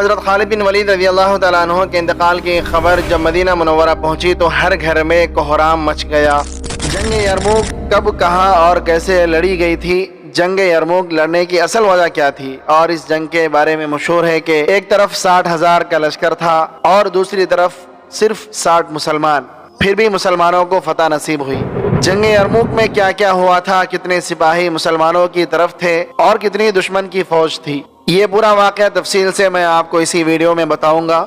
حضرت خالد بن ولید رضی اللہ تعالیٰ عنہ کے انتقال کی خبر جب مدینہ منورہ پہنچی تو ہر گھر میں کوہرام مچ گیا۔ جنگ یرموک کب، کہاں اور کیسے لڑی گئی تھی؟ جنگ یرموک لڑنے کی اصل وجہ کیا تھی؟ اور اس جنگ کے بارے میں مشہور ہے کہ ایک طرف 60,000 کا لشکر تھا اور دوسری طرف صرف 60 مسلمان، پھر بھی مسلمانوں کو فتح نصیب ہوئی۔ جنگ یرموک میں کیا کیا ہوا تھا، کتنے سپاہی مسلمانوں کی طرف تھے اور کتنی دشمن کی فوج تھی، یہ پورا واقعہ تفصیل سے میں آپ کو اسی ویڈیو میں بتاؤں گا۔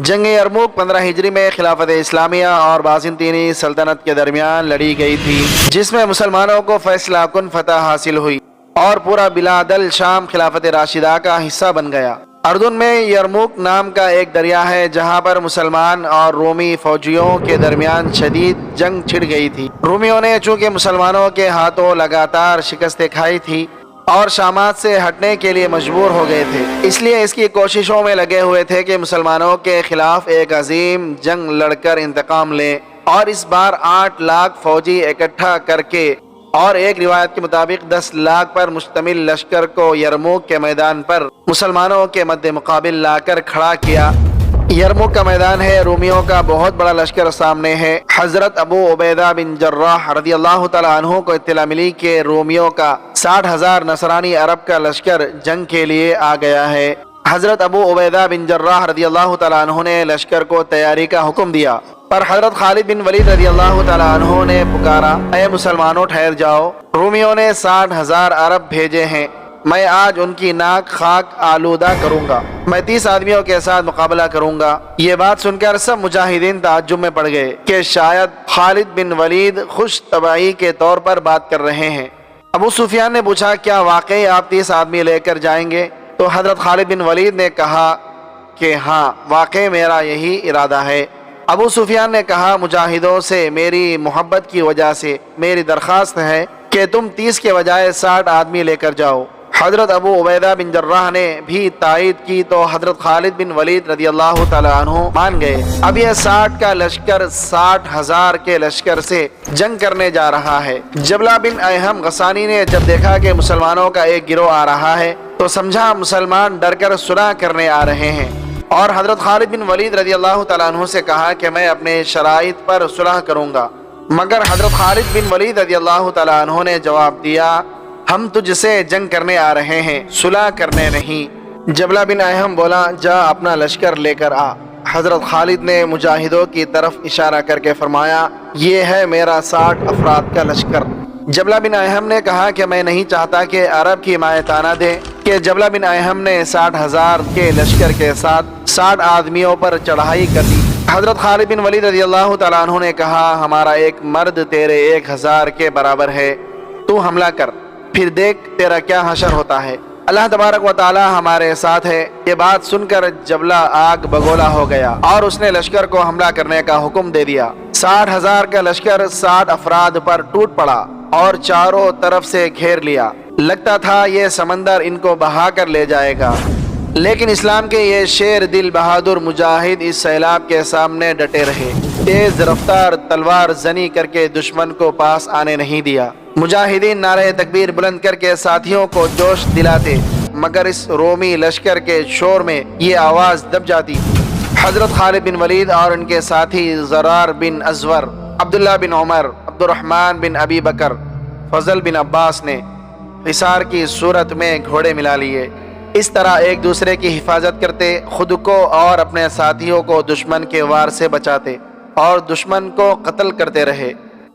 جنگ یرموک 15 ہجری میں خلافت اسلامیہ اور بازنطینی سلطنت کے درمیان لڑی گئی تھی، جس میں مسلمانوں کو فیصلہ کن فتح حاصل ہوئی اور پورا بلاد الشام خلافت راشدہ کا حصہ بن گیا۔ اردن میں یرموک نام کا ایک دریا ہے جہاں پر مسلمان اور رومی فوجیوں کے درمیان شدید جنگ چھڑ گئی تھی۔ رومیوں نے چونکہ مسلمانوں کے ہاتھوں لگاتار شکستیں کھائی تھی اور شامات سے ہٹنے کے لیے مجبور ہو گئے تھے، اس لیے اس کی کوششوں میں لگے ہوئے تھے کہ مسلمانوں کے خلاف ایک عظیم جنگ لڑ کر انتقام لیں، اور اس بار 8 لاکھ فوجی اکٹھا کر کے اور ایک روایت کے مطابق 10 لاکھ پر مشتمل لشکر کو یرموک کے میدان پر مسلمانوں کے مد مقابل لا کر کھڑا کیا۔ یرموک کا میدان ہے، رومیوں کا بہت بڑا لشکر سامنے ہے۔ حضرت ابو عبیدہ بن جراح رضی اللہ تعالیٰ عنہ کو اطلاع ملی کہ رومیوں کا 60,000 نصرانی عرب کا لشکر جنگ کے لیے آ گیا ہے۔ حضرت ابو عبیدہ بن جراح رضی اللہ تعالیٰ عنہ نے لشکر کو تیاری کا حکم دیا، پر حضرت خالد بن ولید رضی اللہ تعالیٰ عنہ نے پکارا، اے مسلمانوں ٹھہر جاؤ، رومیوں نے 60,000 عرب بھیجے ہیں، میں آج ان کی ناک خاک آلودہ کروں گا، میں 30 آدمیوں کے ساتھ مقابلہ کروں گا۔ یہ بات سن کر سب مجاہدین تعجب میں پڑ گئے کہ شاید خالد بن ولید خوش طبعی کے طور پر بات کر رہے ہیں۔ ابو سفیان نے پوچھا، کیا واقعی آپ 30 آدمی لے کر جائیں گے؟ تو حضرت خالد بن ولید نے کہا کہ ہاں، واقعی میرا یہی ارادہ ہے۔ ابو سفیان نے کہا، مجاہدوں سے میری محبت کی وجہ سے میری درخواست ہے کہ تم 30 کے بجائے 60 آدمی لے کر جاؤ۔ حضرت ابو عبیدہ بن جراح نے بھی تائید کی تو حضرت خالد بن ولید رضی اللہ تعالیٰ عنہ مان گئے۔ اب یہ 60 کا لشکر 60,000 کے لشکر سے جنگ کرنے جا رہا ہے۔ جبلہ بن ایہم غسانی نے جب دیکھا کہ مسلمانوں کا ایک گروہ آ رہا ہے تو سمجھا مسلمان ڈر کر صلح کرنے آ رہے ہیں، اور حضرت خالد بن ولید رضی اللہ تعالیٰ عنہ سے کہا کہ میں اپنے شرائط پر صلح کروں گا، مگر حضرت خالد بن ولید رضی اللہ تعالیٰ عنہ نے جواب دیا، ہم تجھ سے جنگ کرنے آ رہے ہیں، صلح کرنے نہیں۔ جبلہ بن ایہم بولا، جا اپنا لشکر لے کر آ۔ حضرت خالد نے مجاہدوں کی طرف اشارہ کر کے فرمایا، یہ ہے میرا 60 افراد کا لشکر۔ جبلہ بن ایہم نے کہا کہ میں نہیں چاہتا کہ عرب کی مائیں تانا دے کہ جبلہ بن ایہم نے 60,000 کے لشکر کے ساتھ 60 آدمیوں پر چڑھائی کر دی۔ حضرت خالد بن ولید رضی اللہ تعالیٰ عنہ نے کہا، ہمارا ایک مرد تیرے 1,000 کے برابر ہے، تو حملہ کر، پھر دیکھ تیرا کیا حشر ہوتا ہے، اللہ تبارک و تعالی ہمارے ساتھ ہے۔ یہ بات سن کر جبلہ آگ بگولا ہو گیا اور اس نے لشکر کو حملہ کرنے کا حکم دے دیا۔ 60,000 کا لشکر 60 افراد پر ٹوٹ پڑا اور چاروں طرف سے گھیر لیا، لگتا تھا یہ سمندر ان کو بہا کر لے جائے گا، لیکن اسلام کے یہ شیر دل بہادر مجاہد اس سیلاب کے سامنے ڈٹے رہے، تیز رفتار تلوار زنی کر کے دشمن کو پاس آنے نہیں دیا۔ مجاہدین نعرہ تکبیر بلند کر کے ساتھیوں کو جوش دلاتے، مگر اس رومی لشکر کے شور میں یہ آواز دب جاتی۔ حضرت خالد بن ولید اور ان کے ساتھی زرار بن ازور، عبداللہ بن عمر، عبد الرحمن بن ابی بکر، فضل بن عباس نے حصار کی صورت میں گھوڑے ملا لیے، اس طرح ایک دوسرے کی حفاظت کرتے، خود کو اور اپنے ساتھیوں کو دشمن کے وار سے بچاتے اور دشمن کو قتل کرتے رہے۔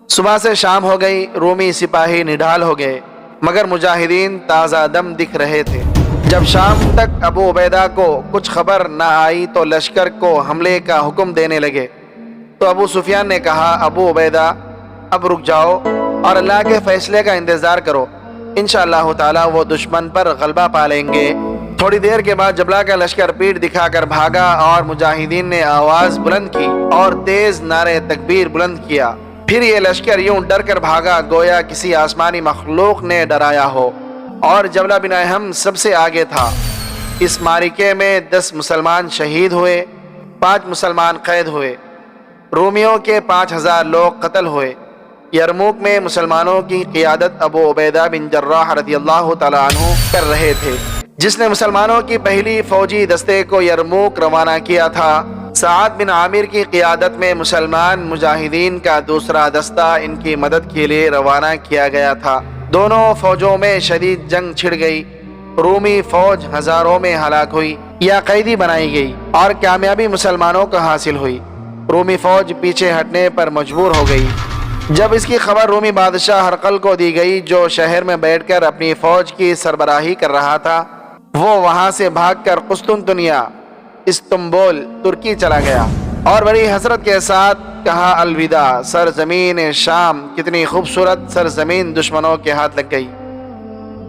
صبح سے شام ہو گئی، رومی سپاہی نڈھال ہو گئے، مگر مجاہدین تازہ دم دکھ رہے تھے۔ جب شام تک ابو عبیدہ کو کچھ خبر نہ آئی تو لشکر کو حملے کا حکم دینے لگے، تو ابو سفیان نے کہا، ابو عبیدہ اب رک جاؤ اور اللہ کے فیصلے کا انتظار کرو، انشاءاللہ تعالی وہ دشمن پر غلبہ پا لیں گے۔ تھوڑی دیر کے بعد جبلہ کا لشکر پیٹ دکھا کر بھاگا اور مجاہدین نے آواز بلند کی اور تیز نعرے تکبیر بلند کیا۔ پھر یہ لشکر یوں ڈر کر بھاگا گویا کسی آسمانی مخلوق نے ڈرایا ہو، اور جبلہ بن ایہم سب سے آگے تھا۔ اس معرکے میں 10 مسلمان شہید ہوئے، 5 مسلمان قید ہوئے، رومیوں کے 5,000 لوگ قتل ہوئے۔ یرموک میں مسلمانوں کی قیادت ابو عبیدہ بن جراح رضی اللہ تعالیٰ عنہ کر رہے تھے۔ جس نے مسلمانوں کی پہلی فوجی دستے کو یرموک روانہ کیا تھا۔ سعد بن عامر کی قیادت میں مسلمان مجاہدین کا دوسرا دستہ ان کی مدد کے لیے روانہ کیا گیا تھا۔ دونوں فوجوں میں شدید جنگ چھڑ گئی۔ رومی فوج ہزاروں میں ہلاک ہوئی یا قیدی بنائی گئی اور کامیابی مسلمانوں کو حاصل ہوئی۔ رومی فوج پیچھے ہٹنے پر مجبور ہو گئی۔ جب اس کی خبر رومی بادشاہ ہرقل کو دی گئی، جو شہر میں بیٹھ کر اپنی فوج کی سربراہی کر رہا تھا، وہ وہاں سے بھاگ کر قسطنطنیہ استنبول ترکی چلا گیا اور بڑی حسرت کے ساتھ کہا الوداع۔ سرزمین شام کتنی خوبصورت سرزمین دشمنوں کے ہاتھ لگ گئی۔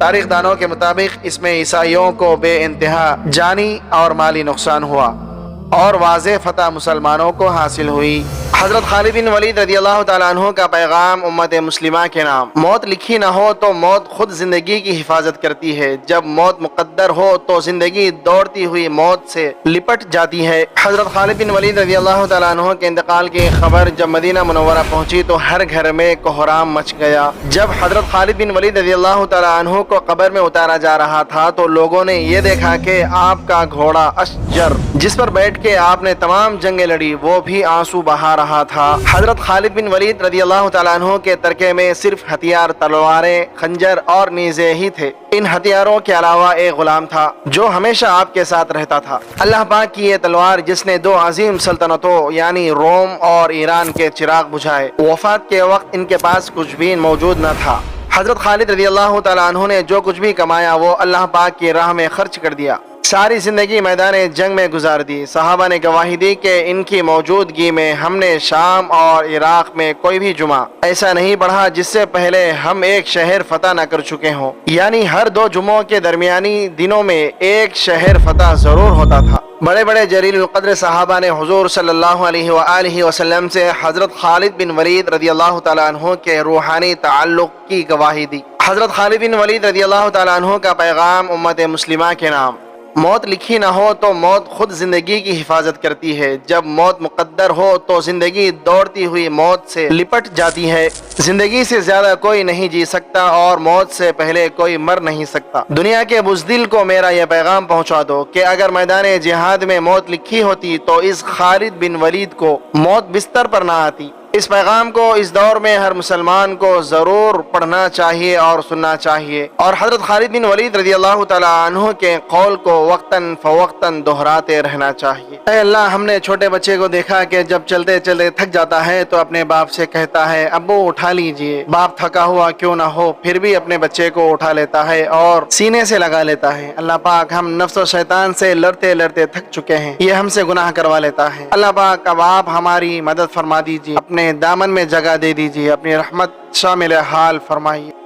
تاریخ دانوں کے مطابق اس میں عیسائیوں کو بے انتہا جانی اور مالی نقصان ہوا اور واضح فتح مسلمانوں کو حاصل ہوئی۔ حضرت خالد بن ولید رضی اللہ تعالیٰ عنہ کا پیغام امت مسلمہ کے نام۔ موت لکھی نہ ہو تو موت خود زندگی کی حفاظت کرتی ہے۔ جب موت مقدر ہو تو زندگی دوڑتی ہوئی موت سے لپٹ جاتی ہے۔ حضرت خالد بن ولید رضی اللہ تعالیٰ عنہ کے انتقال کی خبر جب مدینہ منورہ پہنچی تو ہر گھر میں کوہرام مچ گیا۔ جب حضرت خالد بن ولید رضی اللہ تعالیٰ عنہ کو قبر میں اتارا جا رہا تھا تو لوگوں نے یہ دیکھا کہ آپ کا گھوڑا اشجر، جس پر بیٹھ کے آپ نے تمام جنگیں لڑی، وہ بھی آنسو بہا رہا تھا۔ حضرت خالد بن ولید رضی اللہ تعالیٰ عنہ کے ترکے میں صرف ہتھیار، تلواریں، خنجر اور نیزے ہی تھے۔ ان ہتھیاروں کے علاوہ ایک غلام تھا جو ہمیشہ آپ کے ساتھ رہتا تھا۔ اللہ پاک کی یہ تلوار جس نے دو عظیم سلطنتوں یعنی روم اور ایران کے چراغ بجھائے، وفات کے وقت ان کے پاس کچھ بھی موجود نہ تھا۔ حضرت خالد رضی اللہ تعالیٰ عنہ نے جو کچھ بھی کمایا وہ اللہ پاک کی راہ میں خرچ کر دیا۔ ساری زندگی میدان جنگ میں گزار دی۔ صحابہ نے گواہی دی کہ ان کی موجودگی میں ہم نے شام اور عراق میں کوئی بھی جمعہ ایسا نہیں پڑھا جس سے پہلے ہم ایک شہر فتح نہ کر چکے ہوں، یعنی ہر دو جمعوں کے درمیانی دنوں میں ایک شہر فتح ضرور ہوتا تھا۔ بڑے بڑے جلیل القدر صحابہ نے حضور صلی اللہ علیہ وآلہ وسلم سے حضرت خالد بن ولید رضی اللہ تعالیٰ عنہ کے روحانی تعلق کی گواہی دی۔ حضرت خالد بن ولید رضی اللہ تعالیٰ عنہ کا پیغام امت مسلمہ کے نام۔ موت لکھی نہ ہو تو موت خود زندگی کی حفاظت کرتی ہے۔ جب موت مقدر ہو تو زندگی دوڑتی ہوئی موت سے لپٹ جاتی ہے۔ زندگی سے زیادہ کوئی نہیں جی سکتا اور موت سے پہلے کوئی مر نہیں سکتا۔ دنیا کے بزدل کو میرا یہ پیغام پہنچا دو کہ اگر میدان جہاد میں موت لکھی ہوتی تو اس خالد بن ولید کو موت بستر پر نہ آتی۔ اس پیغام کو اس دور میں ہر مسلمان کو ضرور پڑھنا چاہیے اور سننا چاہیے اور حضرت خالد بن ولید رضی اللہ تعالیٰ عنہ کے قول کو وقتاً فوقتاً دہراتے رہنا چاہیے۔ اے اللہ، ہم نے چھوٹے بچے کو دیکھا کہ جب چلتے چلتے تھک جاتا ہے تو اپنے باپ سے کہتا ہے ابو اٹھا لیجئے۔ باپ تھکا ہوا کیوں نہ ہو پھر بھی اپنے بچے کو اٹھا لیتا ہے اور سینے سے لگا لیتا ہے۔ اللہ پاک، ہم نفس و شیطان سے لڑتے لڑتے تھک چکے ہیں، یہ ہم سے گناہ کروا لیتا ہے۔ اللہ پاک، اب آپ ہماری مدد فرما دیجیے، اپنے دامن میں جگہ دے دیجیے، اپنی رحمت شامل حال فرمائیے۔